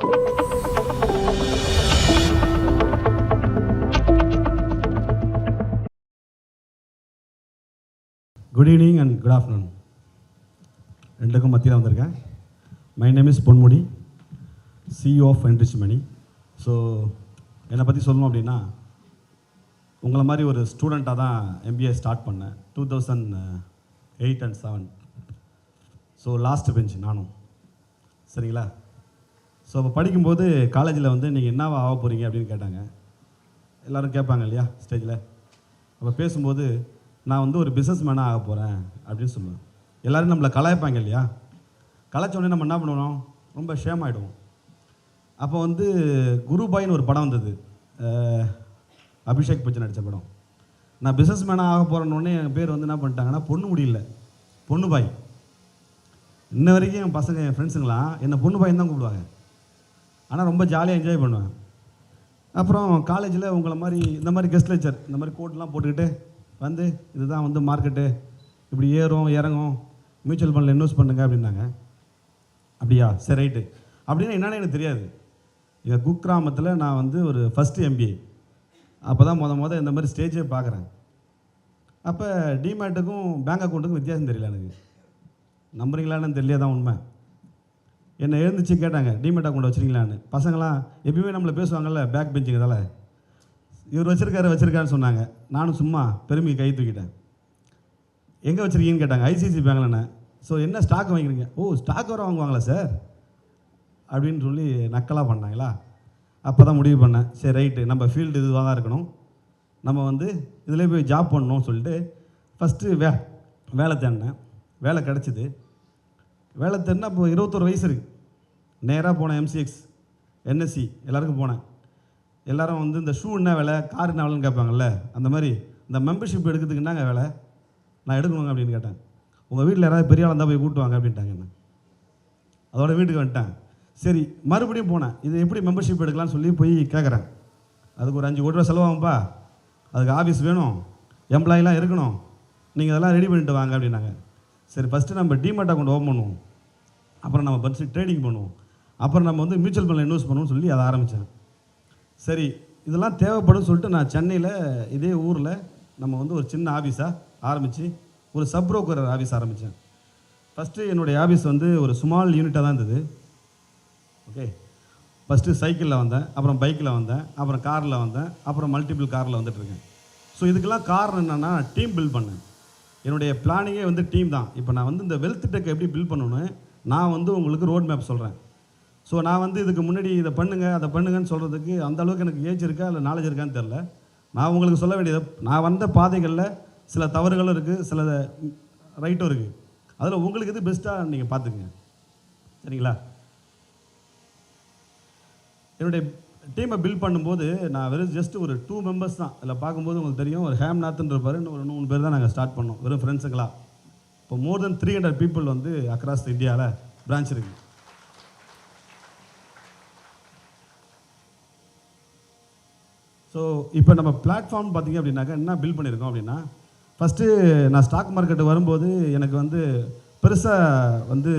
Good evening and good afternoon ரெண்டுக்கும் மத்தியில் வந்திருக்கேன். My name is Ponmudi, CEO of Enrich Money. So என்னை பற்றி சொல்லணும் அப்படின்னா, உங்களை மாதிரி ஒரு ஸ்டூடெண்ட்டாக தான் MBA ஸ்டார்ட் பண்ணேன் 2008 and 7. ஸோ லாஸ்ட் பெஞ்ச் நானும், சரிங்களா? ஸோ அப்போ படிக்கும்போது காலேஜில் வந்து நீங்கள் என்னவா ஆக போகிறீங்க அப்படின்னு கேட்டாங்க. எல்லோரும் கேட்பாங்க இல்லையா ஸ்டேஜில். அப்போ பேசும்போது நான் வந்து ஒரு பிஸ்னஸ் மேனாக ஆக போகிறேன் அப்படின்னு சொல்லுவேன். எல்லோரும் நம்மளை கலாய்ப்பாங்க இல்லையா? கலாய்ச்சோடனே நம்ம என்ன பண்ணுவோம், ரொம்ப ஷேம் ஆகிடுவோம். அப்போ வந்து குருபாயின்னு ஒரு படம் வந்தது, அபிஷேக் பச்சன் நடித்த படம். நான் பிஸ்னஸ் மேனாக ஆக போகிறேன்னொடனே என் பேர் வந்து என்ன பண்ணிட்டாங்கன்னா பொண்ணு முடியல, பொண்ணு பாய். இன்ன வரைக்கும் என் பசங்க, என் ஃப்ரெண்ட்ஸுங்களாம் என்னை பொண்ணு பாயின்னு தான் கூப்பிடுவாங்க. ஆனால் ரொம்ப ஜாலியாக என்ஜாய் பண்ணுவேன். அப்புறம் காலேஜில் உங்களை மாதிரி இந்த மாதிரி கெஸ்ட் லெக்சர் இந்த மாதிரி கோட்லாம் போட்டுக்கிட்டு வந்து இதுதான் வந்து மார்க்கெட்டு, இப்படி ஏறும் இறங்கும், மியூச்சுவல் ஃபண்டில் இன்வெஸ்ட் பண்ணுங்க அப்படின்னாங்க. அப்படியா, சரி ரைட்டு அப்படின்னா என்னென்னு எனக்கு தெரியாது. எங்கள் குக்கிராமத்தில் நான் வந்து ஒரு ஃபஸ்ட்டு MBA, அப்போ தான் மொதல் இந்த மாதிரி ஸ்டேஜே பார்க்குறேன். அப்போ டிமேட்டுக்கும் பேங்க் அக்கௌண்ட்டுக்கும் வித்தியாசம் தெரியல எனக்கு. நம்புறீங்களான்னு தெரியல, தான் உண்மை. என்னை எழுந்துச்சு கேட்டாங்க, டிமேட் அக்கௌண்ட் வச்சுருக்கீங்களான்னு. பசங்களாம் எப்பயுமே நம்மளை பேசுவாங்கள்ல, பேக் பெஞ்சுங்கிறதால இவர் வச்சுருக்காருன்னு சொன்னாங்க. நானும் சும்மா பெருமையை கை தூக்கிட்டேன். எங்கே வச்சுருக்கீங்கன்னு கேட்டாங்க. ICICI பேங்க்லண்ணே. ஸோ என்ன ஸ்டாக் வாங்கிக்கிறீங்க? ஓ, ஸ்டாக் வர வாங்குவாங்களா சார் அப்படின்னு சொல்லி நக்கலாக பண்ணாங்களா. அப்போ தான் முடிவு பண்ணேன், சரி ரைட்டு, நம்ம ஃபீல்டு இதுவாக தான் இருக்கணும், நம்ம வந்து இதில் போய் ஜாப் பண்ணணும்னு சொல்லிட்டு ஃபஸ்ட்டு வேலை தேடினேன். வேலை கிடச்சிது. வேலை தேடினா இப்போ 21 வயசு இருக்குது. நேராக போனேன் MCX NSE எல்லாருக்கும் போனேன். எல்லோரும் வந்து இந்த ஷூ என்ன வேலை, கார் என்ன வேலைன்னு கேட்பாங்கல்ல, அந்த மாதிரி இந்த மெம்பர்ஷிப் எடுக்கிறதுக்கு என்னங்க வேலை, நான் எடுக்கணுங்க அப்படின்னு கேட்டேன். உங்கள் வீட்டில் யாராவது பெரிய ஆளாக இருந்தால் போய் கூட்டுவாங்க அப்படின்ட்டாங்க. என்ன அதோட வீட்டுக்கு வந்துட்டேன். சரி, மறுபடியும் போனேன், இது எப்படி மெம்பர்ஷிப் எடுக்கலாம்னு சொல்லி போய் கேட்குறேன். அதுக்கு ஒரு 5 கோடி ரூபா செலவாகும்பா, அதுக்கு ஆஃபீஸ் வேணும், எம்ப்ளாயெலாம் இருக்கணும், நீங்கள் அதெல்லாம் ரெடி பண்ணிட்டு வாங்க அப்படின்னாங்க. சரி, ஃபஸ்ட்டு நம்ம டிமேட் அக்கௌண்ட் ஓப்பன் பண்ணுவோம், அப்புறம் நம்ம ஃபஸ்ட்டு ட்ரேடிங் பண்ணுவோம், அப்புறம் நம்ம வந்து மியூச்சுவல் ஃபண்டில் இன்வெஸ்ட் பண்ணுவோம்னு சொல்லி அதை ஆரம்பித்தேன். சரி, இதெல்லாம் தேவைப்படும் சொல்லிட்டு நான் சென்னையில் இதே ஊரில் நம்ம வந்து ஒரு சின்ன ஆஃபீஸாக ஆரம்பித்து ஒரு சப் புரோக்கர் ஆஃபீஸ் ஆரம்பித்தேன். ஃபஸ்ட்டு என்னுடைய ஆஃபீஸ் வந்து ஒரு ஸ்மால் யூனிட்டாக தான் இருந்தது. ஓகே, ஃபஸ்ட்டு சைக்கிளில் வந்தேன், அப்புறம் பைக்கில் வந்தேன், அப்புறம் காரில் வந்தேன், அப்புறம் மல்டிபிள் காரில் வந்துட்டுருக்கேன். ஸோ இதுக்கெல்லாம் காரணம் என்னென்னா, டீம் பில்ட் பண்ணேன். என்னுடைய பிளானிங்கே வந்து டீம் தான். இப்போ நான் வந்து இந்த வெல்த் டெக் எப்படி பில்ட் பண்ணணும்னு நான் வந்து உங்களுக்கு ரோட் மேப் சொல்கிறேன். ஸோ நான் வந்து இதுக்கு முன்னாடி இதை பண்ணுங்கள் அதை பண்ணுங்கன்னு சொல்கிறதுக்கு அந்த அளவுக்கு எனக்கு ஏஜ் இருக்கா இல்லை நாலேஜ் இருக்கான்னு தெரில. நான் உங்களுக்கு சொல்ல வேண்டியது, நான் வந்த பாதைகளில் சில தவறுகளும் இருக்குது, சில ரைட்டும் இருக்குது. அதில் உங்களுக்கு இது பெஸ்ட்டாக நீங்கள் பார்த்துக்குங்க, சரிங்களா? என்னுடைய டீமை பில்ட் பண்ணும்போது நான் வெறும் ஜஸ்ட் ஒரு 2 மெம்பர்ஸ் தான். அதில் பார்க்கும்போது உங்களுக்கு தெரியும், ஒரு ஹேம்நாத்ன்னு இருப்பார், இன்னும் ஒரு 3 பேர் தான் நாங்கள் ஸ்டார்ட் பண்ணோம், வெறும் ஃப்ரெண்ட்ஸுங்களா. இப்போ மோர் தென் 300 பீப்புள் வந்து அக்ராஸ் இந்தியாவில் பிரான்ச் இருக்குது. ஸோ இப்போ நம்ம பிளாட்ஃபார்ம் பார்த்திங்க அப்படின்னாக்கா என்ன பில்ட் பண்ணியிருக்கோம் அப்படின்னா, ஃபஸ்ட்டு நான் ஸ்டாக் மார்க்கெட்டு வரும்போது எனக்கு வந்து பெருசாக வந்து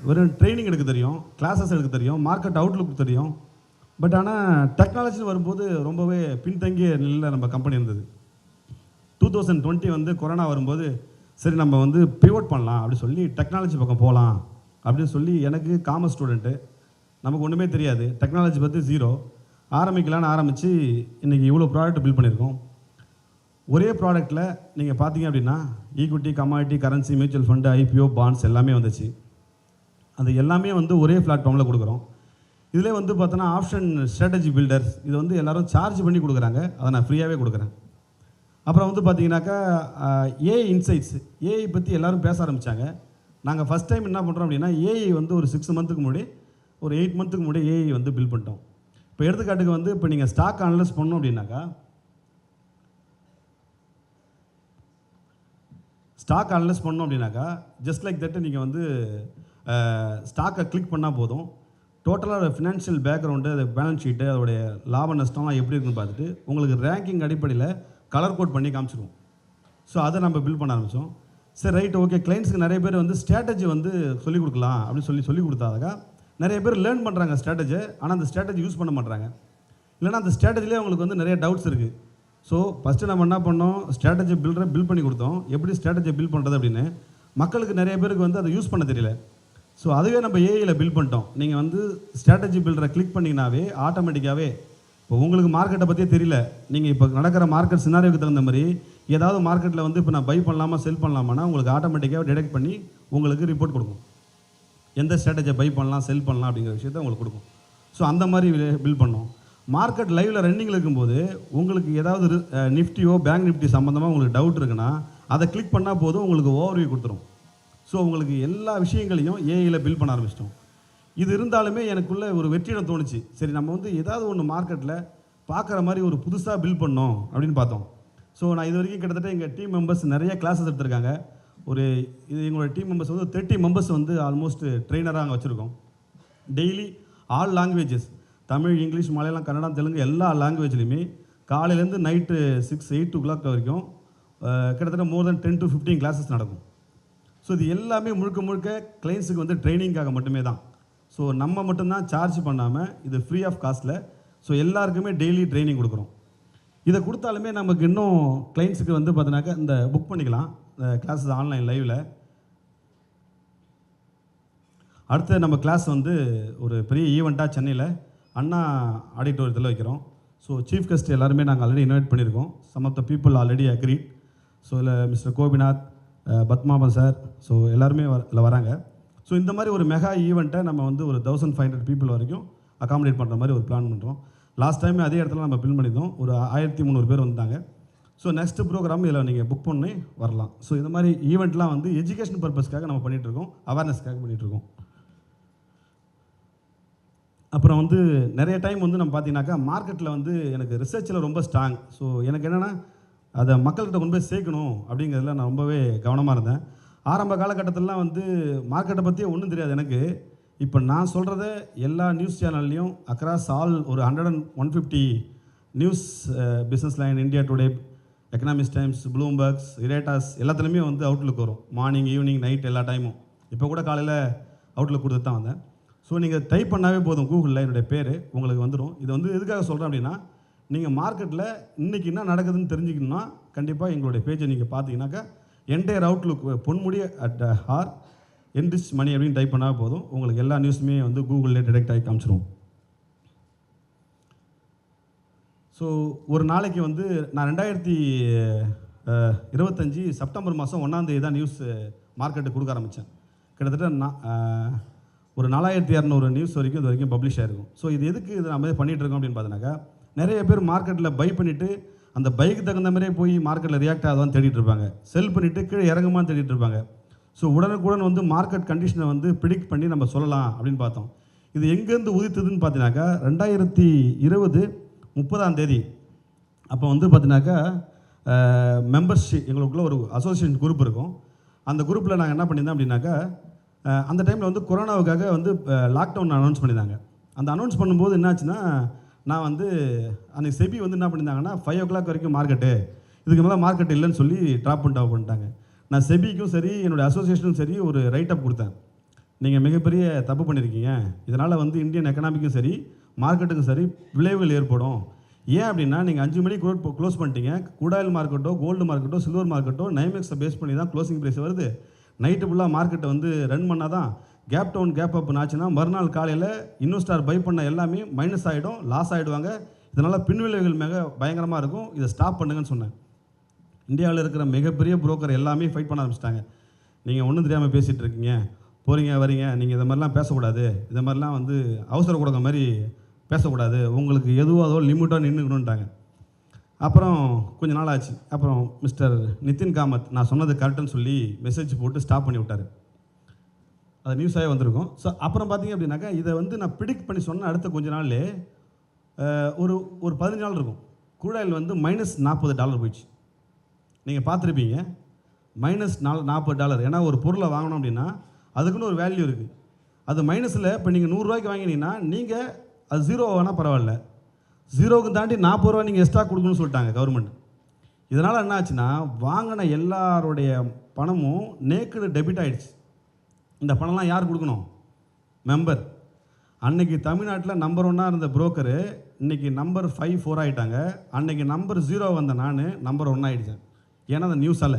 வெறும் ட்ரைனிங் எடுக்க தெரியும், கிளாஸஸ் எடுக்க தெரியும், மார்க்கெட் அவுட்லுக் தெரியும். பட் ஆனால் டெக்னாலஜின்னு வரும்போது ரொம்பவே பின்தங்கிய நிலையில் நம்ம கம்பெனி இருந்தது. 2020 வந்து கொரோனா வரும்போது சரி நம்ம வந்து பிவோட் பண்ணலாம் அப்படின்னு சொல்லி டெக்னாலஜி பக்கம் போகலாம் அப்படின்னு சொல்லி, எனக்கு காமர்ஸ் ஸ்டூடெண்ட்டு, நமக்கு ஒன்றுமே தெரியாது, டெக்னாலஜி பற்றி ஜீரோ, ஆரம்பிக்கலான்னு ஆரம்பித்து இன்றைக்கி இவ்வளோ ப்ராடக்ட் பில்ட் பண்ணியிருக்கோம். ஒரே ப்ராடக்ட்டில் நீங்கள் பார்த்தீங்க அப்படின்னா equity, commodity, currency, mutual fund, IPO, bonds எல்லாமே வந்துச்சு. அது எல்லாமே வந்து ஒரே பிளாட்ஃபார்மில் கொடுக்குறோம். இதில் வந்து பார்த்தோன்னா ஆப்ஷன் ஸ்ட்ராட்டஜி பில்டர்ஸ், இது வந்து எல்லோரும் சார்ஜ் பண்ணி கொடுக்குறாங்க, அதை நான் ஃப்ரீயாகவே கொடுக்குறேன். அப்புறம் வந்து பார்த்தீங்கன்னாக்கா AI இன்சைட்ஸ், AI பற்றி எல்லோரும் பேச ஆரம்பித்தாங்க. நாங்கள் ஃபஸ்ட் டைம் என்ன பண்ணுறோம் அப்படின்னா, AI வந்து ஒரு 6 மந்த்துக்கு முன்னாடி, ஒரு 8 மந்த்துக்கு முன்னாடி AI வந்து பில்ட் பண்ணிட்டோம். இப்போ எடுத்துக்காட்டுக்கு வந்து இப்போ நீங்கள் ஸ்டாக் அனலைஸ் பண்ணணும் அப்படின்னாக்கா, ஜஸ்ட் லைக் தட் நீங்கள் வந்து ஸ்டாக்கை கிளிக் பண்ணால் போதும், டோட்டலாக ஃபினான்ஷியல் பேக்ரவுண்டு, அது பேலன்ஸ் ஷீட்டு, அதோடைய லாப நஷ்டம்லாம் எப்படி இருக்குன்னு பார்த்துட்டு உங்களுக்கு ரேங்கிங் அடிப்படையில் கலர் கோட் பண்ணி காமிச்சிடுவோம். ஸோ அதை நம்ம பில்ட் பண்ண சரி ரைட் ஓகே, கிளைண்ட்ஸுக்கு நிறைய பேர் வந்து ஸ்ட்ராட்டஜி வந்து சொல்லிக் கொடுக்கலாம் அப்படின்னு சொல்லி கொடுத்தாதாக்கா நிறைய பேர் லேர்ன் பண்ணுறாங்க ஸ்ட்ராட்டஜி, ஆனால் அந்த ஸ்ட்ராட்டஜி யூஸ் பண்ண மாட்டாங்க. இல்லைனா அந்த ஸ்ட்ராட்டஜிலே அவங்களுக்கு வந்து நிறைய டவுட்ஸ் இருக்குது. ஸோ ஃபஸ்ட்டு நம்ம என்ன பண்ணோம், ஸ்ட்ராட்டஜி பில்ட் பண்ணி கொடுத்தோம். எப்படி ஸ்ட்ராட்டஜி பில்ட் பண்ணுறது அப்படின்னு மக்களுக்கு நிறைய பேருக்கு வந்து அதை யூஸ் பண்ண தெரியல. ஸோ அதுவே நம்ம ஏஐயில் பில்ட் பண்ணிட்டோம். நீங்கள் வந்து ஸ்ட்ராட்டஜி பில்டரை கிளிக் பண்ணிங்கனாவே ஆட்டோமேட்டிக்காகவே இப்போ உங்களுக்கு மார்க்கெட்டை பற்றியே தெரியல, நீங்கள் இப்போ நடக்கிற மார்க்கெட் சினாரியோக்கு தகுந்த மாதிரி ஏதாவது மார்க்கெட்டில் வந்து இப்போ நான் பை பண்ணலாமா செல் பண்ணலாமான்னா உங்களுக்கு ஆட்டோமேட்டிக்காக டிடெக்ட் பண்ணி உங்களுக்கு ரிப்போர்ட் கொடுக்கும். எந்த ஸ்ட்ராட்டஜியை பை பண்ணலாம் செல் பண்ணலாம் அப்படிங்கிற விஷயத்த உங்களுக்கு கொடுக்கும். ஸோ அந்த மாதிரி பில்ட் பண்ணோம். மார்க்கெட் லைவில் ரன்னிங்கில் இருக்கும்போது உங்களுக்கு ஏதாவது நிஃப்டியோ பேங்க் நிஃப்டி சம்மந்தமாக உங்களுக்கு டவுட் இருக்குன்னா அதை கிளிக் பண்ணால் போதும், உங்களுக்கு ஓவர்வியூ கொடுத்துரும். ஸோ உங்களுக்கு எல்லா விஷயங்களையும் ஏஐயில் பில்ட் பண்ண ஆரம்பிச்சிட்டோம். இது இருந்தாலுமே எனக்குள்ளே ஒரு வெற்றிடம் தோணுச்சு. சரி, நம்ம வந்து ஏதாவது ஒன்று மார்க்கெட்டில் பார்க்குற மாதிரி ஒரு புதுசாக பில்ட் பண்ணோம் அப்படின்னு பார்த்தோம். ஸோ நான் இது வரைக்கும் கிட்டத்தட்ட எங்கள் டீம் மெம்பர்ஸ் நிறைய கிளாஸஸ் எடுத்திருக்காங்க. இது எங்களோட டீம் மெம்பர்ஸ் வந்து 30 மெம்பர்ஸ் வந்து ஆல்மோஸ்ட் ட்ரெயினராக அங்கே வச்சுருக்கோம். Daily all languages, Tamil, English, Malayalam, Kannada, Telugu எல்லா லாங்குவேஜ்லையுமே காலையிலேருந்து நைட்டு 6-8 o'clock வரைக்கும் கிட்டத்தட்ட மோர் தென் 10 to 15 கிளாஸஸ் நடக்கும். ஸோ இது எல்லாமே முழுக்க முழுக்க கிளைண்ட்ஸுக்கு வந்து ட்ரைனிங்காக மட்டுமே தான். ஸோ நம்ம மட்டும்தான் சார்ஜ் பண்ணாமல் இது ஃப்ரீ ஆஃப் காஸ்ட்டில் ஸோ எல்லாருக்குமே டெய்லி ட்ரைனிங் கொடுக்குறோம். இதை கொடுத்தாலுமே நமக்கு இன்னும் கிளைண்ட்ஸுக்கு வந்து பார்த்தினாக்கா இந்த புக் பண்ணிக்கலாம் கிளாஸஸ் ஆன்லைன் லைவில். அடுத்து நம்ம கிளாஸ் வந்து ஒரு பெரிய ஈவெண்ட்டாக சென்னையில் அண்ணா ஆடிட்டோரியத்தில் வைக்கிறோம். ஸோ சீஃப் கெஸ்ட் எல்லாருமே நாங்கள் ஆல்ரெடி இன்வைட் பண்ணியிருக்கோம். Some of the people already agreed. So இதில் mister Gopinath, Padmaban sir, so எல்லாருமே இதில் வராங்க. ஸோ இந்த மாதிரி ஒரு மெகா ஈவெண்ட்டை நம்ம வந்து ஒரு 1500 பீப்புள் வரைக்கும் அகாமடேட் பண்ணுற மாதிரி ஒரு பிளான் பண்ணுறோம். லாஸ்ட் டைம் அதே இடத்துல நம்ம பில் பண்ணியிருந்தோம். ஒரு 1300 பேர் வந்தாங்க. ஸோ நெக்ஸ்ட் ப்ரோக்ராம் இதில் நீங்கள் புக் பண்ணி வரலாம். ஸோ இந்த மாதிரி ஈவெண்ட்லாம் வந்து எஜுகேஷன் பர்பஸ்க்காக நம்ம பண்ணிகிட்ருக்கோம், அவேர்னஸ்க்காக பண்ணிகிட்ருக்கோம். அப்புறம் வந்து நிறைய டைம் வந்து நம்ம பார்த்தீங்கன்னாக்கா மார்க்கெட்டில் வந்து எனக்கு ரிசர்ச்சில் ரொம்ப ஸ்ட்ராங். ஸோ எனக்கு என்னென்னா அதை மக்கள்கிட்ட கொண்டு போய் சேர்க்கணும் அப்படிங்கிறதுல நான் ரொம்பவே கவனமாக இருந்தேன். ஆரம்ப காலகட்டத்திலலாம் வந்து மார்க்கெட்டை பற்றியே ஒன்றும் தெரியாது எனக்கு. இப்போ நான் சொல்கிறத எல்லா நியூஸ் சேனல்லையும் அக்ராஸ் ஆல் ஒரு 150 news, business line, India Today, economics times, Bloombergs, இரேட்டாஸ் எல்லாத்துலேயுமே வந்து அவுட்லுக் வரும். மார்னிங், ஈவினிங், நைட் எல்லா டைமும். இப்போ கூட காலையில் அவுட்லுக் கொடுத்து தான் வந்தேன். ஸோ நீங்கள் டைப் பண்ணாவே போதும் கூகுளில் என்னுடைய பேர் உங்களுக்கு வந்துடும். இது வந்து எதுக்காக சொல்கிறேன் அப்படின்னா, நீங்கள் மார்க்கெட்டில் இன்றைக்கி என்ன நடக்குதுன்னு தெரிஞ்சுக்கணுன்னா கண்டிப்பாக எங்களுடைய பேஜை நீங்கள் பார்த்தீங்கன்னாக்கா entire Outlook Ponmudi @ enrich money அப்படின்னு டைப் பண்ணால் போதும், உங்களுக்கு எல்லா நியூஸுமே வந்து கூகுளில் டிடெக்ட் ஆகி காமிச்சிடும். ஸோ ஒரு நாளைக்கு வந்து நான் 2025 செப்டம்பர் மாதம் 1ஆம் தேதி தான் நியூஸ் மார்க்கெட்டுக்கு கொடுக்க ஆரம்பித்தேன். கிட்டத்தட்ட நான் ஒரு 4200 நியூஸ் வரைக்கும் இது வரைக்கும் பப்ளிஷ் ஆகிருக்கும். ஸோ இது எதுக்கு இது நம்ம பண்ணிகிட்ருக்கோம் அப்படின்னு பார்த்தீங்கன்னாக்கா, நிறைய பேர் மார்க்கெட்டில் பை பண்ணிவிட்டு அந்த பைக்கு தகுந்த மாதிரியே போய் மார்க்கெட்டில் ரியாக்ட் ஆகாதான் தேடிட்டு இருப்பாங்க, செல் பண்ணிவிட்டு கீழே இறங்குமான்னு தேடிட்டு இருப்பாங்க. ஸோ உடனுக்குடன் வந்து மார்க்கெட் கண்டிஷனை வந்து ப்ரிடிக்ட் பண்ணி நம்ம சொல்லலாம் அப்படின்னு பார்த்தோம். இது எங்கேருந்து உதித்ததுன்னு பார்த்தீங்கன்னாக்கா 2020 30ஆம் தேதி அப்போ வந்து பார்த்தீங்கன்னாக்கா மெம்பர்ஷிப் எங்களுக்குள்ள ஒரு அசோசியேஷன் குரூப் இருக்கும். அந்த குரூப்பில் நாங்கள் என்ன பண்ணியிருந்தோம் அப்படின்னாக்கா, அந்த டைமில் வந்து கொரோனாவுக்காக வந்து லாக்டவுன் அனௌன்ஸ் பண்ணியிருந்தாங்க. அந்த அனௌன்ஸ் பண்ணும்போது என்னாச்சுன்னா, நான் வந்து அன்றைக்கி செபி வந்து என்ன பண்ணியிருந்தாங்கன்னா 5 o'clock வரைக்கும் மார்க்கெட்டு, இதுக்கு மேலே மார்க்கெட் இல்லைன்னு சொல்லி ட்ராப் பண்ணிட்டாங்க. நான் செபிக்கும் சரி என்னுடைய அசோசியேஷனும் சரி ஒரு ரைட் அப் கொடுத்தேன். நீங்கள் மிகப்பெரிய தப்பு பண்ணியிருக்கீங்க, இதனால் வந்து இந்தியன் எக்கனாமிக்கும் சரி மார்க்கெட்டுக்கும் சரி விளைவுகள் ஏற்படும். ஏன் அப்படின்னா, நீங்கள் 5 மணிக்கு க்ளோஸ் பண்ணிட்டீங்க. கூடாயில் மார்க்கெட்டோ, கோல்டு மார்க்கெட்டோ, சில்வர் மார்க்கெட்டோ நைமெக்ஸை பேஸ் பண்ணி தான் க்ளோசிங் ப்ரைஸ் வருது. நைட்டு ஃபுல்லாக மார்க்கெட்டை வந்து ரன் பண்ணால் தான் கேப் டவுன் கேப் அப் ஆச்சுன்னா மறுநாள் காலையில் இன்வெஸ்டார் பை பண்ண எல்லாமே மைனஸ் ஆகிடும், லாஸ் ஆகிடுவாங்க. இதனால் பின்விளைவுகள் மிக பயங்கரமாக இருக்கும், இதை ஸ்டாப் பண்ணுங்கன்னு சொன்னேன். இந்தியாவில் இருக்கிற மிகப்பெரிய புரோக்கர் எல்லாமே ஃபைட் பண்ண ஆரம்பிச்சிட்டாங்க. நீங்கள் ஒன்றும் தெரியாமல் பேசிகிட்டு இருக்கீங்க, போகிறீங்க வரீங்க, நீங்கள் இதை மாதிரிலாம் பேசக்கூடாது, இதை மாதிரிலாம் வந்து அவசர கொடுக்க மாதிரி பேசக்கூடாது, உங்களுக்கு எதுவோ அதோ லிமிட்டாக நின்றுக்கணுன்ட்டாங்க. அப்புறம் கொஞ்சம் நாள் ஆச்சு. அப்புறம் மிஸ்டர் நிதின் காமத் நான் சொன்னது கரெக்டுன்னு சொல்லி மெசேஜ் போட்டு ஸ்டாப் பண்ணி விட்டார். அது நியூஸாகவே வந்திருக்கும். ஸோ அப்புறம் பார்த்தீங்க அப்படின்னாக்கா, இதை வந்து நான் ப்ரிடிக்ட் பண்ணி சொன்ன அடுத்த கொஞ்ச நாள்லே ஒரு 15 நாள் இருக்கும், கூடாயில் வந்து -$40 போயிடுச்சு. நீங்கள் பார்த்துருப்பீங்க, -$40. ஏன்னா ஒரு பொருளை வாங்கணும் அப்படின்னா அதுக்குன்னு ஒரு வேல்யூ இருக்குது. அது மைனஸில் இப்போ நீங்கள் 100 ரூபாய்க்கு வாங்கினீங்கன்னா நீங்கள் அது 0 வேணால் பரவாயில்ல, 0க்கு தாண்டி 40 ரூபா நீங்கள் எக்ஸ்ட்ரா கொடுக்கணும்னு சொல்லிட்டாங்க கவர்மெண்ட். இதனால் என்ன ஆச்சுன்னா, வாங்கின எல்லாருடைய பணமும் நேக்குடு டெபிட் ஆகிடுச்சு. இந்த பணம்லாம் யார் கொடுக்கணும்? மெம்பர். அன்னைக்கு தமிழ்நாட்டில் நம்பர் 1 இருந்த புரோக்கரு இன்னைக்கு நம்பர் 5-4 ஆகிட்டாங்க. அன்னைக்கு நம்பர் 0 வந்த நான் நம்பர் 1 ஆகிடுச்சேன். ஏன்னா அந்த நியூஸால்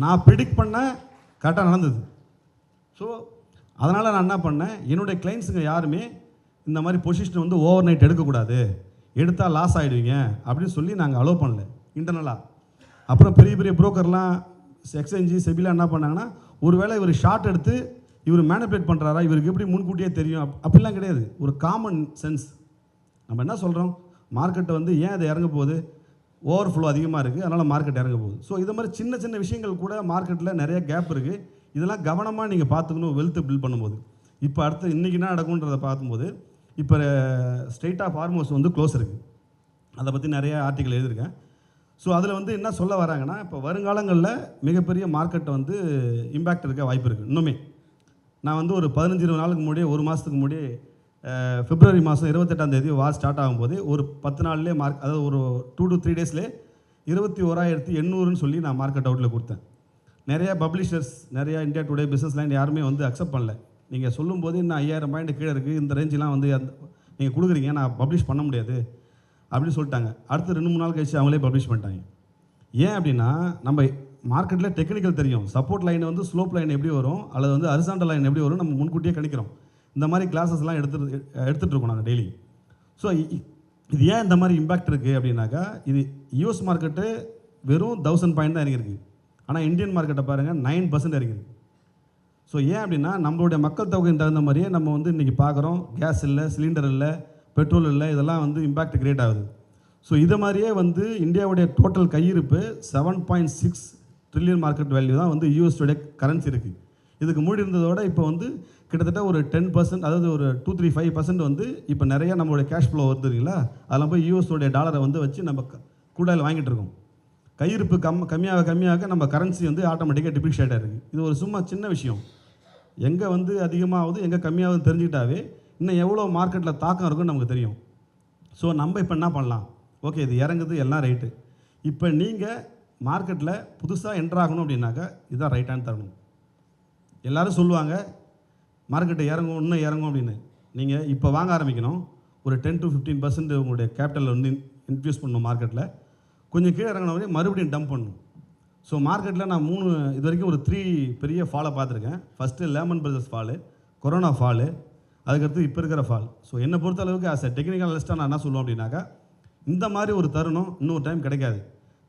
நான் ப்ரிடிக்ட் பண்ண கரெக்டாக நடந்தது. ஸோ அதனால் நான் என்ன பண்ணேன், என்னுடைய கிளைண்ட்ஸுங்க யாருமே இந்த மாதிரி பொசிஷன் வந்து ஓவர் நைட் எடுக்கக்கூடாது, எடுத்தால் லாஸ் ஆகிடுவீங்க அப்படின்னு சொல்லி நாங்கள் அலோவ் பண்ணல இன்டர்னலாக. அப்புறம் பெரிய பெரிய புரோக்கர்லாம் எக்ஸ்சேஞ்சு செபிலாம் என்ன பண்ணாங்கன்னா, ஒருவேளை இவர் ஷார்ட் எடுத்து இவர் மேனிபுலேட் பண்ணுறாரா, இவருக்கு எப்படி முன்கூட்டியே தெரியும் அப்படிலாம் கிடையாது. ஒரு காமன் சென்ஸ். நம்ம என்ன சொல்கிறோம், மார்க்கெட்டை வந்து ஏன் அது இறங்க போகுது, ஓவர் ஃப்ளோ அதிகமாக இருக்குது, அதனால் மார்க்கெட் இறங்க போகுது. ஸோ இது மாதிரி சின்ன சின்ன விஷயங்கள் கூட மார்க்கெட்டில் நிறைய கேப் இருக்குது. இதெல்லாம் கவனமாக நீங்கள் பார்த்துக்கணும் வெல்த்து பில்ட் பண்ணும்போது. இப்போ அடுத்து இன்றைக்கி என்ன நடக்கும்ன்றதை பார்க்கும்போது, இப்போ ஸ்ட்ரெயிட் ஆஃப் ஹார்மோஸ் வந்து க்ளோஸ் இருக்குது. அதை பற்றி நிறைய ஆர்டிக்கல் எழுதியிருக்கேன். ஸோ அதில் வந்து என்ன சொல்ல வராங்கன்னா, இப்போ வருங்காலங்களில் மிகப்பெரிய மார்க்கெட்டை வந்து இம்பேக்ட் இருக்க வாய்ப்பு இருக்குது. இன்னுமே நான் வந்து ஒரு 15-20 நாளுக்கு முன்னாடியே, ஒரு மாதத்துக்கு முன்னாடியே, பிப்ரவரி மாதம் 28ஆம் வார் ஸ்டார்ட் ஆகும்போது ஒரு 10 நாள்லேயே அதாவது ஒரு 2 to 3 டேஸ்லேயே 21,800ன்னு சொல்லி நான் மார்க்கெட் அவுட்டில் கொடுத்தேன். நிறையா பப்ளிஷர்ஸ், நிறையா இந்தியா டுடே, பிஸ்னஸ் லைன் யாருமே வந்து அக்செப்ட் பண்ணல. நீங்கள் சொல்லும்போது இன்னும் 5000 பாயிண்ட் கீழே இருக்குது, இந்த ரேஞ்செலாம் வந்து நீங்கள் கொடுக்குறீங்க, நான் பப்ளிஷ் பண்ண முடியாது அப்படின்னு சொல்லிட்டாங்க. அடுத்து 2-3 நாள் கழிச்சு அவங்களே பப்ளிஷ் பண்ணிட்டாங்க. ஏன் அப்படின்னா, நம்ம மார்க்கெட்டில் டெக்னிக்கல் தெரியும், சப்போர்ட் லைன் வந்து ஸ்லோப் லைன் எப்படி வரும் அல்லது வந்து ஹரிசாண்டல் லைன் எப்படி வரும் நம்ம முன்கூட்டியே கணிக்கிறோம். இந்த மாதிரி கிளாஸஸ்லாம் எடுத்துகிட்டு இருக்கோம் நாங்கள் டெய்லி. ஸோ இது ஏன் இந்த மாதிரி இம்பேக்ட் இருக்குது அப்படின்னாக்கா, இது யூஎஸ் மார்க்கெட்டு வெறும் 1000 பாயிண்ட் தான் இறங்கியிருக்கு. ஆனால் இந்தியன் மார்க்கெட்டை பாருங்கள் 9% இறங்கியிருக்கு. ஸோ ஏன் அப்படின்னா, நம்மளுடைய மக்கள் தொகையின் தகுந்த மாதிரியே நம்ம வந்து இன்றைக்கி பார்க்குறோம், கேஸ் இல்லை, சிலிண்டர் இல்லை, பெட்ரோல் இல்லை, இதெல்லாம் வந்து இம்பேக்ட் கிரியேட் ஆகுது. ஸோ இது மாதிரியே வந்து இந்தியாவுடைய டோட்டல் கையிருப்பு 7.6 ட்ரில்லியன் மார்க்கெட் வேல்யூ தான் வந்து யூஎஸ்டைய கரன்சி இருக்குது. இதுக்கு மூடி இருந்ததோட இப்போ வந்து கிட்டத்தட்ட ஒரு 10%, அதாவது ஒரு 2-3-5% வந்து இப்போ நிறைய நம்மளுடைய கேஷ் ஃப்ளோ வருதுங்களா, அதெல்லாம் போய் யூஎஸோடைய டாலரை வந்து வச்சு நம்ம கூடாயில் வாங்கிட்டு இருக்கோம். கையிருப்பு கம்மியாக நம்ம கரன்சி வந்து ஆட்டோமேட்டிக்காக டிப்ரிஷியேட் ஆகிருக்கு. இது ஒரு சும்மா சின்ன விஷயம். எங்கே வந்து அதிகமாகுது எங்கே கம்மியாகுதுன்னு தெரிஞ்சுக்கிட்டாவே இன்னும் எவ்வளோ மார்க்கெட்டில் தாக்கம் இருக்குன்னு நமக்கு தெரியும். ஸோ நம்ம இப்போ என்ன பண்ணலாம், ஓகே இது இறங்குது எல்லாம் ரைட்டு, இப்போ நீங்கள் மார்க்கெட்டில் புதுசாக என்ட்ரு ஆகணும் அப்படின்னாக்கா இதுதான் ரைட்டானு தரணும். எல்லோரும் சொல்லுவாங்க மார்க்கெட்டை இறங்கும், இன்னும் இறங்கும் அப்படின்னு. நீங்கள் இப்போ வாங்க ஆரம்பிக்கணும். ஒரு 10-15% உங்களுடைய கேபிட்டலில் வந்து இன்ஃப்யூஸ் பண்ணணும் மார்க்கெட்டில். கொஞ்சம் கீழே இறங்கினவரே மறுபடியும் டம்ப் பண்ணணும். ஸோ மார்க்கெட்டில் நான் 3 இது வரைக்கும் ஒரு 3 பெரிய ஃபாலை பார்த்துருக்கேன். First layman brothers fall, corona fall, அதுக்கடுத்து இப்போ இருக்கிற ஃபால். ஸோ என்னை பொறுத்த அளவுக்கு ஆஸ் எ டெக்னிக்கல் அனலிஸ்ட்டாக நான் என்ன சொல்லுவோம் அப்படின்னாக்கா, இந்த மாதிரி ஒரு தருணம் இன்னொரு டைம் கிடைக்காது.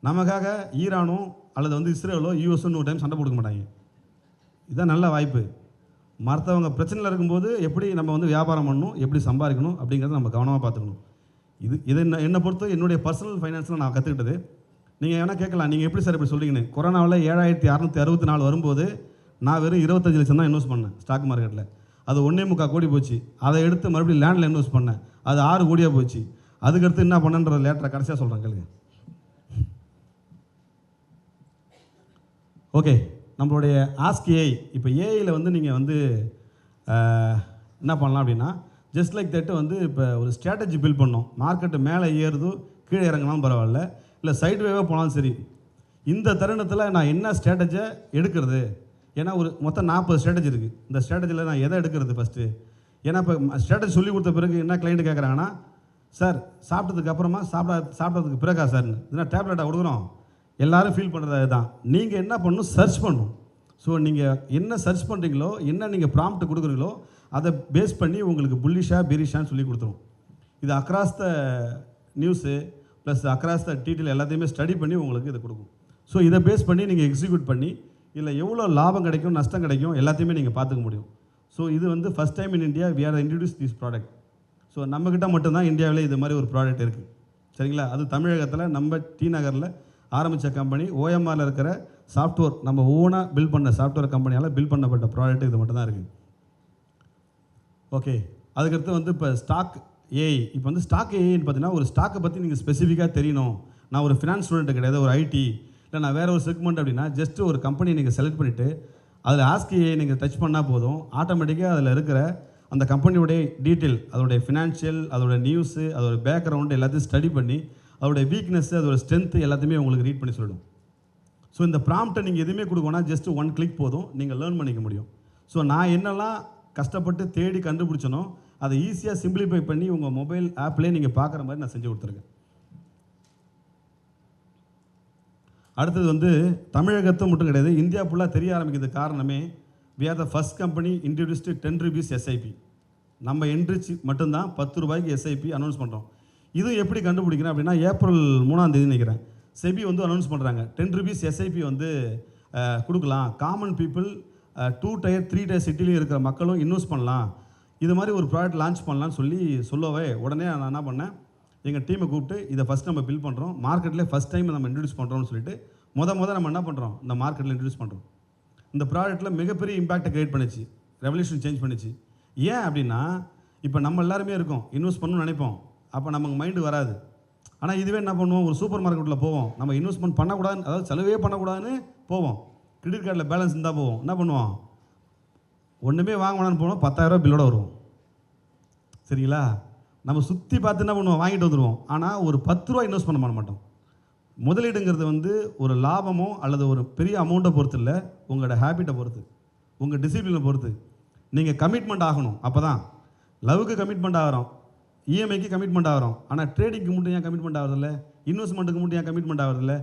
நமக்காக ஈரானோ அல்லது வந்து இஸ்ரேலோ யூஎஸோ இன்னொரு டைம் சண்டை போடுக்க மாட்டாங்க. இதுதான் நல்ல வாய்ப்பு. மற்றவங்க பிரச்சனையில் இருக்கும்போது எப்படி நம்ம வந்து வியாபாரம் பண்ணணும், எப்படி சம்பாதிக்கணும் அப்படிங்கிறத நம்ம கவனமாக பார்த்துக்கணும். இது என்னை பொறுத்து என்னுடைய பர்சனல் ஃபைனான்ஸில் நான் கற்றுக்கிட்டது. நீங்கள் வேணால் கேட்கலாம், நீங்கள் எப்படி சார் இப்படி சொல்கிறீங்கன்னு. கொரோனாவில் 7,664 வரும்போது நான் வெறும் 25 லட்சம் தான் இன்வெஸ்ட் பண்ணேன் ஸ்டாக் மார்க்கெட்டில். அது 1.25 கோடி போச்சு. அதை எடுத்து மறுபடியும் லேண்டில் இன்வெஸ்ட் பண்ணேன், அது 6 கோடியாக போச்சு. அதுக்கடுத்து என்ன பண்ணன்ற லேட்டரை கடைசியாக சொல்கிறேன் கேளுங்க. ஓகே, நம்மளுடைய ஆஸ்க் ஏஐ, இப்போ ஏஐயில் வந்து நீங்கள் வந்து என்ன பண்ணலாம் அப்படின்னா, ஜஸ்ட் லைக் தட்டு வந்து இப்போ ஒரு ஸ்ட்ராட்டஜி பில்ட் பண்ணோம். மார்க்கெட்டு மேலே ஏறுதோ கீழே இறங்கினாலும் பரவாயில்ல, இல்லை சைட் வேவாக போனாலும் சரி, இந்த தருணத்தில் நான் என்ன ஸ்ட்ராட்டஜியை எடுக்கிறது. ஏன்னா ஒரு மொத்தம் 40 ஸ்ட்ராட்டஜி இருக்குது. இந்த ஸ்ட்ராட்டஜியில் நான் எதை எடுக்கிறது ஃபஸ்ட்டு. ஏன்னா இப்போ ஸ்ட்ராட்டஜி சொல்லி கொடுத்த பிறகு என்ன கிளைண்ட்டு கேட்குறாங்கன்னா, சார் சாப்பிட்டதுக்கு அப்புறமா சாப்பிட்டதுக்கு பிறகா சார்னு, இதுனா டேப்லெட்டாக கொடுக்குறோம். எல்லோரும் ஃபீல் பண்ணுறது தான். நீங்கள் என்ன பண்ணணும், சர்ச் பண்ணணும். ஸோ நீங்கள் என்ன சர்ச் பண்ணுறீங்களோ, என்ன நீங்கள் ப்ராம்ப்ட் கொடுக்குறீங்களோ, அதை பேஸ் பண்ணி உங்களுக்கு புல்லிஷாக பெரிஷான்னு சொல்லி கொடுத்துரும். இது across the news plus across the detail எல்லாத்தையுமே ஸ்டடி பண்ணி உங்களுக்கு இதை கொடுக்கும். ஸோ இதை பேஸ் பண்ணி நீங்கள் எக்ஸிக்யூட் பண்ணி இல்லை எவ்வளோ லாபம் கிடைக்கும், நஷ்டம் கிடைக்கும், எல்லாத்தையுமே நீங்கள் பார்த்துக்க முடியும். ஸோ இது வந்து first time in India we are introduce this product. So நம்மக்கிட்ட மட்டும்தான் இந்தியாவிலே இது மாதிரி ஒரு ப்ராடக்ட் இருக்குது. சரிங்களா, அது தமிழகத்தில் நம்ம டி நகரில் ஆரம்பித்த கம்பெனி, ஓஎம்ஆரில் இருக்கிற சாஃப்ட்வேர், நம்ம ஓனாக பில்ட் பண்ண சாஃப்ட்வேர் கம்பெனியால் பில்ட் பண்ணப்பட்ட ப்ராடக்ட் இது மட்டும் தான் இருக்குது. ஓகே, அதுக்கடுத்து வந்து இப்போ ஸ்டாக் ஏஐ. இப்போ வந்து ஸ்டாக் ஏஐன்னு பார்த்தீங்கன்னா, ஒரு ஸ்டாக்கை பற்றி நீங்கள் ஸ்பெசிஃபிக்காக தெரியணும். நான் ஒரு ஃபினான்ஸ் ஸ்டூடெண்ட் கிடையாது, ஒரு ஐடி இல்லை நான் வேறு ஒரு செக்மெண்ட் அப்படின்னா, ஜஸ்ட்டு ஒரு கம்பெனியை நீங்கள் செலக்ட் பண்ணிவிட்டு அதில் ஆஸ்க் ஏஐ நீங்கள் டச் பண்ணால் போதும். ஆட்டோமேட்டிக்காக அதில் இருக்கிற அந்த கம்பெனியோடைய டீட்டெயில், அதோடைய ஃபினான்ஷியல், அதோடய நியூஸு, அதோடய பேக்ரவுண்டு எல்லாத்தையும் ஸ்டடி பண்ணி அதோடைய வீக்னஸ்ஸு, அதோட ஸ்ட்ரென்த்து எல்லாத்தையுமே உங்களுக்கு ரீட் பண்ணி சொல்லிடும். ஸோ இந்த ப்ராம்ப்டை நீங்கள் எதுவுமே கொடுக்கணும்னா ஜஸ்ட் 1 கிளிக் போதும், நீங்கள் லேர்ன் பண்ணிக்க முடியும். ஸோ நான் என்னெல்லாம் கஷ்டப்பட்டு தேடி கண்டுபிடிச்சனோ அதை ஈஸியாக சிம்பிளிஃபை பண்ணி உங்கள் மொபைல் ஆப்லேயே நீங்கள் பார்க்குற மாதிரி நான் செஞ்சு கொடுத்துருக்கேன். அடுத்தது வந்து தமிழகத்தை மட்டும் கிடையாது, இந்தியா ஃபுல்லாக தெரிய ஆரம்பிக்கிறது காரணமே we are the first company introduced 10 rupees SIP. நம்ம என்ட்ரிச்சு மட்டும்தான் 10 ரூபாய்க்கு எஸ்ஐபி அனௌன்ஸ் பண்ணுறோம். இதுவும் எப்படி கண்டுபிடிக்கிறேன் அப்படின்னா ஏப்ரல் 3ஆம் தேதி நினைக்கிறேன் செபி வந்து அனௌன்ஸ் பண்ணுறாங்க 10 rupees எஸ்ஐபி வந்து கொடுக்கலாம். காமன் பீப்புள் 2 tier 3 tier சிட்டிலையும் இருக்கிற மக்களும் இன்வெஸ்ட் பண்ணலாம், இது மாதிரி ஒரு ப்ராடக்ட் லான்ச் பண்ணலான்னு சொல்லவே உடனே நான் என்ன பண்ணேன், எங்கள் டீமை கூப்பிட்டு இதை ஃபஸ்ட் நம்ம பில் பண்ணுறோம், மார்க்கெட்டில் ஃபஸ்ட் டைம் நம்ம இன்ட்ரடியூஸ் பண்ணுறோம்னு சொல்லிட்டு நம்ம என்ன பண்ணுறோம், இந்த மார்க்கெட்டில் இன்ட்ரடியூஸ் பண்ணுறோம். இந்த ப்ராடக்ட்டில் மிகப்பெரிய இம்பாக்டை க்ரியேட் பண்ணிச்சு, ரெவல்யூஷன் சேஞ்ச் பண்ணிச்சு. ஏன் அப்படின்னா இப்போ நம்ம எல்லாருமே இருக்கோம், இன்வெஸ்ட் பண்ணணும்னு நினைப்போம், அப்போ நமக்கு மைண்டு வராது. ஆனால் இதுவே என்ன பண்ணுவோம், ஒரு சூப்பர் மார்க்கெட்டில் போவோம், நம்ம இன்வெஸ்ட்மெண்ட் பண்ணக்கூடாதுன்னு, அதாவது செலவே பண்ணக்கூடாதுன்னு போவோம், கிரெடிட் கார்டில் பேலன்ஸ் இருந்தால் போவோம், என்ன பண்ணுவோம், ஒன்றுமே வாங்க வேணான்னு போனோம், 10,000 ரூபா பில்லோட வருவோம். சரிங்களா, நம்ம சுற்றி பார்த்து என்ன பண்ணுவோம், வாங்கிட்டு வந்துடுவோம். ஆனால் ஒரு 10 ரூபா இன்வெஸ்ட் பண்ண மாட்டோம். முதலீடுங்கிறது வந்து ஒரு லாபமோ அல்லது ஒரு பெரிய அமௌண்ட்டை பொறுத்து இல்லை, உங்களோட ஹேபிட்டை பொறுத்து, உங்கள் டிசிப்ளினை பொறுத்து. நீங்கள் கமிட்மெண்ட் ஆகணும், அப்போ தான் லவ்வுக்கு கமிட்மெண்ட் ஆகிறோம், இஎம்ஐக்கு கமிட்மெண்ட் ஆகிறோம். ஆனால் ட்ரேடிங்க்கு மட்டும் ஏன் கமிட்மெண்ட் ஆகிறதில்ல, இன்வெஸ்ட்மெண்ட்டுக்கு மட்டும் ஏன் கமிட்மெண்ட் ஆகிறதில்ல?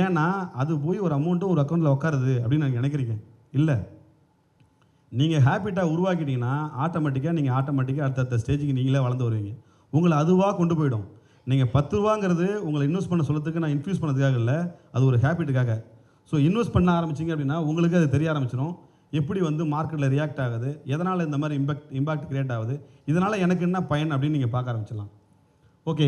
ஏன்னா அது போய் ஒரு அமௌண்ட்டு ஒரு அக்கௌண்ட்டில் உட்காருது அப்படின்னு நான் நினைக்கிறீங்க. இல்லை, நீங்கள் ஹேபிட்டாக உருவாக்கிட்டீங்கன்னா ஆட்டோமேட்டிக்காக அடுத்த ஸ்டேஜுக்கு நீங்களே வளர்ந்து வருவீங்க. உங்களை அதுவாக கொண்டு போயிடும். நீங்கள் 10 ரூபாங்கிறது உங்களை இன்வெஸ்ட் பண்ண சொல்லத்துக்கு நான் இன்ஃப்யூஸ் பண்ணதுக்காக இல்லை, அது ஒரு ஹேபிட்டுக்காக. ஸோ இன்வெஸ்ட் பண்ண ஆரம்பிச்சிங்க அப்படின்னா உங்களுக்கு அது தெரிய ஆரம்பிச்சிடும், எப்படி வந்து மார்க்கெட்டில் ரியாக்ட் ஆகுது, எதனால் இந்த மாதிரி இம்பாக்ட் கிரியேட் ஆகுது, இதனால் எனக்கு என்ன பயன் அப்படின்னு நீங்கள் பார்க்க ஆரம்பிச்சிடலாம். ஓகே,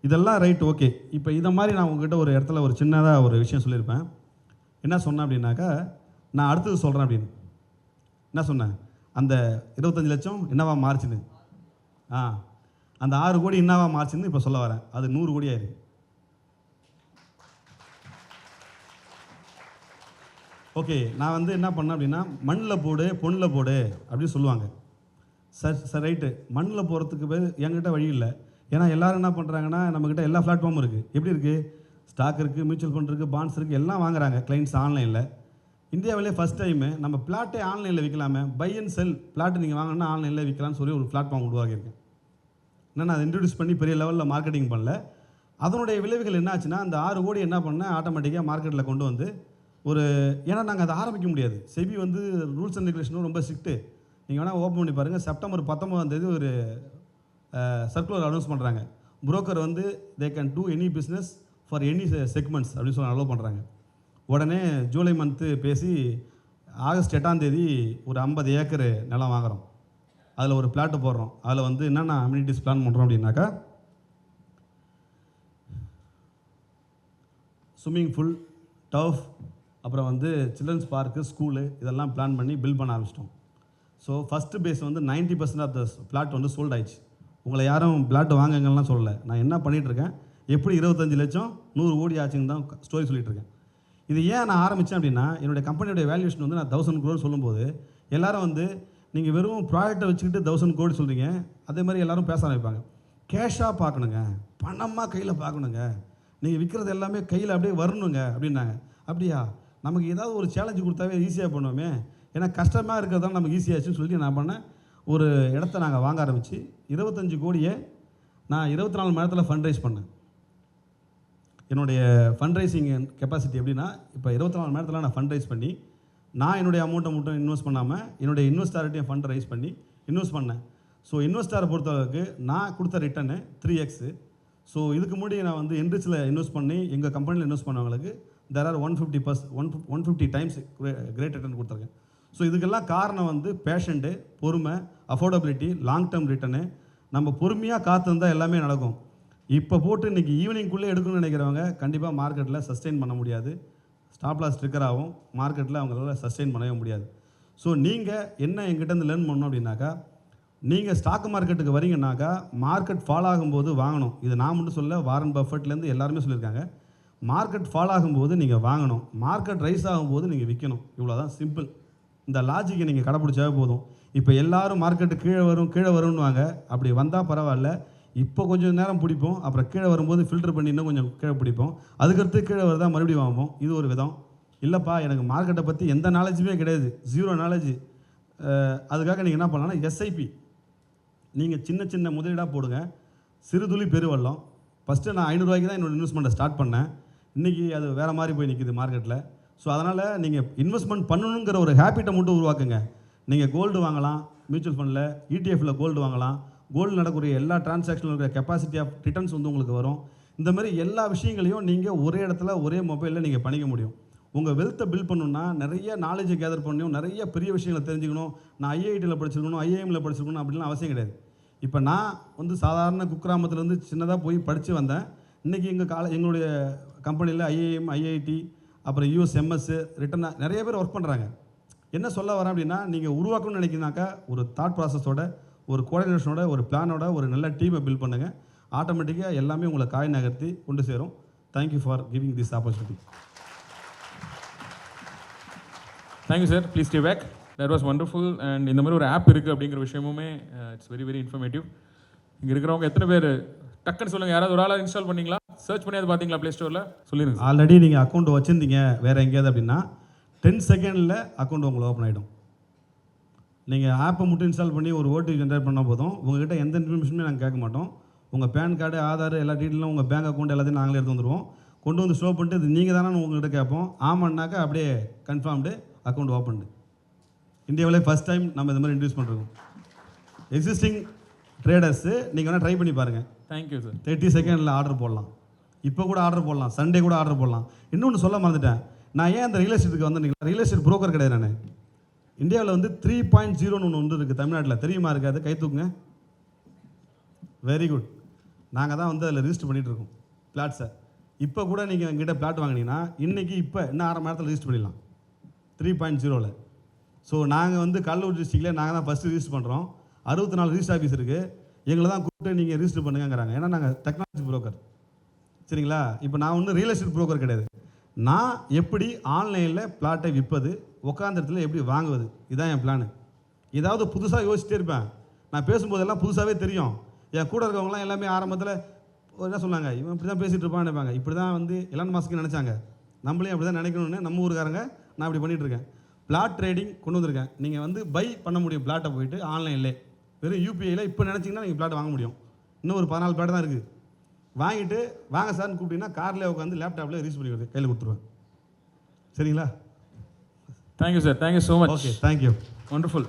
இதெல்லாம் ரைட். ஓகே, இப்போ இதை மாதிரி நான் உங்கள்கிட்ட ஒரு இடத்துல ஒரு சின்னதாக ஒரு விஷயம் சொல்லியிருப்பேன். என்ன சொன்னேன் அப்படின்னாக்கா, நான் அடுத்தது சொல்கிறேன் அப்படின்னு என்ன சொன்னேன், அந்த 25 லட்சம் என்னவா மாறுச்சுன்னு, அந்த 6 கோடி என்னவா மாறுச்சுன்னு இப்போ சொல்ல வரேன். அது 100 கோடி ஆயிருக்கு. ஓகே, நான் வந்து என்ன பண்ணேன் அப்படின்னா, மண்ணில் போடு பொண்ணில் போடு அப்படின்னு சொல்லுவாங்க. சார் ரைட்டு, மண்ணில் போகிறதுக்கு பேர் என்கிட்ட வழி இல்லை. ஏன்னா எல்லோரும் என்ன பண்ணுறாங்கன்னா, நம்மக்கிட்ட எல்லா பிளாட்ஃபார்மும் இருக்குது. எப்படி இருக்குது, ஸ்டாக் இருக்குது, மியூச்சுவல் ஃபண்ட் இருக்குது, பாண்ட்ஸ் இருக்குது, எல்லாம் வாங்குறாங்க கிளைண்ட்ஸ் ஆன்லைனில். இந்தியாவிலே ஃபஸ்ட் டைமு நம்ம பிளாட்டே ஆன்லைனில் விற்கலாமே, பை அண்ட் செல் பிளாட்டு நீங்கள் வாங்கினா ஆன்லைனில் விற்கலாம்னு சொல்லி ஒரு பிளாட்ஃபார்ம் உருவாக்கியிருக்கேன். நான் அதை இன்ட்ரடியூஸ் பண்ணி பெரிய லெவலில் மார்க்கெட்டிங் பண்ணல. அதனுடைய விளைவுகள் என்ன ஆச்சுன்னா, அந்த 6 கோடி என்ன பண்ணேன், ஆட்டோமேட்டிக்காக மார்க்கெட்டில் கொண்டு வந்து ஏன்னா நாங்கள் அதை ஆரம்பிக்க முடியாது. செபி வந்து ரூல்ஸ் அண்ட் ரெகுலேஷனும் ரொம்ப ஸ்ட்ரிக்ட்டு. நீங்கள் வேணால் ஓப்பன் பண்ணி பாருங்கள், செப்டம்பர் 19ஆம் தேதி ஒரு சர்க்குலர் அனௌன்ஸ் பண்ணுறாங்க. புரோக்கர் வந்து they can do any business for any segments அப்படின்னு சொல்லி அலோவ் பண்ணுறாங்க. உடனே ஜூலை மந்த்து பேசி ஆகஸ்ட் 8ஆம் தேதி ஒரு 50 ஏக்கர் நிலம் வாங்குகிறோம், அதில் ஒரு பிளாட்டு போடுறோம். அதில் வந்து என்னென்ன அம்யூனிட்டிஸ் பிளான் பண்ணுறோம் அப்படின்னாக்கா, ஸ்விம்மிங் பூல், டர்ஃப், அப்புறம் வந்து சில்ட்ரன்ஸ் பார்க்கு, ஸ்கூலு, இதெல்லாம் பிளான் பண்ணி பில் பண்ண ஆரம்பிச்சிட்டோம். ஸோ ஃபஸ்ட்டு பேஸ் வந்து 90% ஆஃப் த பிளாட் வந்து சோல்ட் ஆயிடுச்சு. உங்களை யாரும் பிளாட் வாங்குங்கலாம் சொல்லலை. நான் என்ன பண்ணிகிட்ருக்கேன், எப்படி 25 லட்சம் 100 கோடி ஆச்சுன்னு தான் ஸ்டோரி சொல்லிகிட்ருக்கேன். இது ஏன் நான் ஆரம்பித்தேன் அப்படின்னா, என்னுடைய கம்பெனியோடைய வேல்யூஷன் வந்து நான் 1000 crore சொல்லும்போது எல்லோரும் வந்து நீங்கள் வெறும் ப்ராடக்ட்டை வச்சுக்கிட்டு 1000 கோடி சொல்கிறீங்க, அதே மாதிரி எல்லோரும் பேச ஆரம்பிப்பாங்க. கேஷாக பார்க்கணுங்க, பணமாக கையில் பார்க்கணுங்க, நீங்கள் விற்கிறது எல்லாமே கையில் அப்படியே வரணுங்க அப்படின்னாங்க. அப்படியா, நமக்கு ஏதாவது ஒரு சேலஞ்சு கொடுத்தாவே ஈஸியாக பண்ணுவோமே, ஏன்னா கஷ்டமாக இருக்கிறது தான் நமக்கு ஈஸியாச்சுன்னு சொல்லி நான் பண்ணேன். ஒரு இடத்த நாங்கள் வாங்க ஆரம்பித்து 25 கோடியை நான் 24 மணி நேரத்தில் ஃபண்ட் ரைஸ் பண்ணேன். என்னுடைய ஃபண்ட் ரைசிங் கெப்பாசிட்டி எப்படின்னா, இப்போ 24 மணி நேரத்தில் நான் ஃபண்ட் ரைஸ் பண்ணி, நான் என்னுடைய அமௌண்ட்டை மட்டும் இன்வெஸ்ட் பண்ணாமல் என்னுடைய இன்வெஸ்டார்ட்டையும் ஃபண்ட் ரைஸ் பண்ணி இன்வெஸ்ட் பண்ணேன். ஸோ இன்வெஸ்டாரை பொறுத்தளவுக்கு நான் கொடுத்த ரிட்டர்னு 3x. ஸோ இதுக்கு முன்னாடி நான் வந்து என்ரிச்சில் இன்வெஸ்ட் பண்ணி எங்கள் கம்பெனியில் இன்வெஸ்ட் பண்ணவங்களுக்கு there are 150 times great return கொடுத்துருக்கேன். ஸோ இதுக்கெல்லாம் காரணம் வந்து பேஷண்ட்டு, பொறுமை, அஃபோர்டபிலிட்டி, லாங் டேர்ம் ரிட்டர்னு. நம்ம பொறுமையாக காத்திருந்தால் எல்லாமே நடக்கும். இப்போ போட்டு இன்றைக்கி ஈவினிங்குள்ளே எடுக்கணும்னு நினைக்கிறவங்க கண்டிப்பாக மார்க்கெட்டில் சஸ்டெயின் பண்ண முடியாது. ஸ்டாப் லாஸ் ட்ரிக்கர் ஆகும், மார்க்கெட்டில் அவங்களால சஸ்டெயின் பண்ணவே முடியாது. ஸோ நீங்கள் என்ன எங்கிட்டேருந்து லேர்ன் பண்ணணும் அப்படின்னாக்கா, நீங்கள் ஸ்டாக் மார்க்கெட்டுக்கு வரீங்கன்னாக்கா மார்க்கெட் ஃபால் ஆகும்போது வாங்கணும். இது நான் மட்டும் சொல்ல, வாரன் பஃபெட்லேருந்து எல்லாருமே சொல்லியிருக்காங்க. மார்க்கெட் ஃபால் ஆகும்போது நீங்கள் வாங்கணும், மார்க்கெட் ரைஸ் ஆகும்போது நீங்கள் விற்கணும். இவ்வளோ தான் சிம்பிள். இந்த லாஜிக்கை நீங்கள் கடைப்பிடிச்சாவே போதும். இப்போ எல்லோரும் மார்க்கெட்டு கீழே வரும்னுவாங்க. அப்படி வந்தால் பரவாயில்ல, இப்போ கொஞ்சம் நேரம் பிடிப்போம், அப்புறம் கீழே வரும்போது ஃபில்டர் பண்ணி இன்னும் கொஞ்சம் கீழே பிடிப்போம், அதுக்கடுத்து கீழே வருதா மறுபடியும் வாங்குவோம். இது ஒரு விதம். இல்லைப்பா, எனக்கு மார்க்கெட்டை பற்றி எந்த நாலேஜுமே கிடையாது, 0 நாலேஜ், அதுக்காக நீங்கள் என்ன பண்ணலாம்னா எஸ்ஐபி நீங்கள் சின்ன சின்ன முதலீடாக போடுங்க. சிறுதுளி பெருவெள்ளம். ஃபஸ்ட்டு நான் 500 ரூபாய்க்கு தான் என்னோடய இன்வெஸ்ட்மெண்ட்டை ஸ்டார்ட் பண்ணேன். இன்றைக்கி அது வேறு மாதிரி போய் நிற்கிது மார்க்கெட்டில். ஸோ அதனால் நீங்கள் இன்வெஸ்ட்மெண்ட் பண்ணணுங்கிற ஒரு ஹேபிட்டை மட்டும் உருவாக்குங்க. நீங்கள் கோல்டு வாங்கலாம், மியூச்சுவல் ஃபண்டில் இடிஎஃப்பில் கோல்டு வாங்கலாம். கோல்டு நடக்கக்கூடிய எல்லா டிரான்சாக்ஷனில் இருக்கிற கெப்பாசிட்டி ஆஃப் ரிட்டர்ன்ஸ் வந்து உங்களுக்கு வரும். இந்த மாதிரி எல்லா விஷயங்களையும் நீங்கள் ஒரே இடத்துல ஒரே மொபைலில் நீங்கள் பண்ணிக்க முடியும். உங்கள் வெல்த்தை பில்ட் பண்ணணுன்னா நிறைய நாலேஜை கேதர் பண்ணணும், நிறைய பெரிய விஷயங்களை தெரிஞ்சுக்கணும். நான் ஐஐடியில் படிச்சிருக்கணும், ஐஐஎம்மில் படிச்சிருக்கணும் அப்படின்லாம் அவசியம் கிடையாது. இப்போ நான் வந்து சாதாரண குக்கிராமத்துலேருந்து சின்னதாக போய் படித்து வந்தேன். இன்றைக்கி எங்களுடைய கம்பெனியில் ஐஐஎம், ஐஐடி, அப்புறம் யூஎஸ்எம்எஸ் ரிட்டனாக நிறைய பேர் ஒர்க் பண்ணுறாங்க. என்ன சொல்ல வரேன் அப்படின்னா, நீங்கள் உருவாக்கணும்னு நினைக்கிறீங்கனாக்கா ஒரு தாட் ப்ராசஸோட, ஒரு கோஆர்டினேஷனோட, ஒரு பிளானோட ஒரு நல்ல டீமை பில்ட் பண்ணுங்கள். ஆட்டோமேட்டிக்காக எல்லாமே உங்களை காய் நகர்த்தி கொண்டு சேரும். Thank you for giving this opportunity. Thank you sir. Please stay back. That was wonderful. And இந்த மாதிரி ஒரு ஆப் இருக்குது அப்படிங்கிற விஷயமுமே இட்ஸ் வெரி வெரி இன்ஃபர்மேட்டிவ். இங்கே இருக்கிறவங்க எத்தனை பேர் டக்குன்னு சொல்லுங்கள், யாராவது ஒரு ஆளாக இன்ஸ்டால் பண்ணிங்களா, சர்ச் பண்ணி அது பார்த்தீங்களா ப்ளே ஸ்டோரில்? சொல்லிடுங்க. ஆல்ரெடி நீங்கள் அக்கௌண்ட் வச்சுருந்தீங்க வேறு எங்கேயாவது அப்படின்னா 10 செகண்டில் அக்கௌண்ட் உங்களுக்கு ஓப்பன் ஆகிடும். நீங்கள் ஆப்பை மட்டும் இன்ஸ்டால் பண்ணி ஒரு ஓடிபி ஜென்ரேட் பண்ணால் போதும். உங்கள்கிட்ட எந்த இன்ஃபர்மேஷனுமே நாங்கள் கேட்க மாட்டோம். உங்கள் பேன் கார்டு, ஆதார், எல்லா டீட்டெயிலும், உங்கள் பேங்க் அக்கௌண்ட் எல்லாத்தையும் நாங்களே எடுத்து வந்துடுவோம். கொண்டு வந்து ஷோ பண்ணிட்டு இது நீங்கள் தானே உங்கள்கிட்ட கேட்போம். ஆமான்னாக்கா அப்படியே கன்ஃபார்ம்டு அக்கௌண்ட் ஓப்பன்டு. இந்தியாவிலே ஃபஸ்ட் டைம் நம்ம இந்த மாதிரி இன்ட்ரடியூஸ் பண்ணுறோம். எக்ஸிஸ்டிங் ட்ரேடர்ஸு நீங்கள் வேணால் ட்ரை பண்ணி பாருங்கள். Thank you sir. 30 செகண்டில் ஆர்டர் போடலாம். இப்போ கூட ஆர்டர் போடலாம், சண்டே கூட ஆர்டர் போடலாம். இன்னொன்று சொல்ல மறந்துட்டேன், நான் ஏன் அந்த ரியல் எஸ்டேட்டுக்கு வந்து ரியல் எஸ்டேட் புரோக்கர் கிடையாது. நான் இந்தியாவில் வந்து 3.0ன்னு ஒன்று இருக்குது தமிழ்நாட்டில். தெரியுமா இருக்காது? கை தூக்குங்க. Very good. நாங்கள் தான் வந்து அதில் ரிஜிஸ்டர் பண்ணிகிட்ருக்கோம் பிளாட்ஸை. இப்போ கூட நீங்கள் எங்கிட்ட பிளாட் வாங்கினீங்கன்னா இன்றைக்கி இப்போ இன்னும் 1/2 மணி நேரத்தில் ரிஜிஸ்டர் பண்ணிடலாம் 3.0ல். ஸோ நாங்கள் வந்து கடலூர் டிஸ்ட்ரிக்டில் நாங்கள் தான் ஃபஸ்ட்டு ரிஜிஸ்டர் பண்ணுறோம். 64 ரிஜிஸ்டர் ஆஃபீஸ் இருக்குது. எங்களை தான் கூப்பிட்டு நீங்கள் ரிஜிஸ்டர் பண்ணுங்கிறாங்க. ஏன்னா நாங்கள் டெக்னாலஜி புரோக்கர். சரிங்களா? இப்போ நான் ஒன்றும் ரியல் எஸ்டேட் புரோக்கர் கிடையாது. நான் எப்படி ஆன்லைனில் பிளாட்டை விற்பது, உட்காந்த இடத்துல எப்படி வாங்குவது, இதுதான் என் பிளானு. ஏதாவது புதுசாக யோசிச்சுட்டே இருப்பேன். நான் பேசும்போதெல்லாம் புதுசாகவே தெரியும். என் கூட இருக்கவங்களாம் எல்லாமே ஆரம்பத்தில் என்ன சொன்னாங்க, இவன் இப்படி தான் பேசிகிட்டு இருப்பான்னு நினைப்பாங்க. இப்படி தான் வந்து எலான் மாஸ்க்கு நினச்சாங்க. நம்மளையும் அப்படி தான் நினைக்கணும்னு நம்ம ஊருக்காரங்க நான் இப்படி பண்ணிகிட்ருக்கேன். பிளாட் ட்ரேடிங் கொண்டு வந்திருக்கேன். நீங்கள் வந்து பை பண்ண முடியும் பிளாட்டை போயிட்டு ஆன்லைன்லே. வெறும் யூபிஐயில் இப்போ நினச்சிங்கன்னா நீங்கள் பிளாட் வாங்க முடியும். இன்னும் ஒரு 14 பிளாட் தான் இருக்குது. வாங்கிட்டு வாங்க சார்னு கூப்பிட்டீங்கன்னா காரில் உட்காந்து லேப்டாப்பில் ரிஜிஸ்டர் பண்ணி கையில் கொடுத்துருவேன். சரிங்களா? Thank you sir. Thank you so much. Okay, thank you. Wonderful.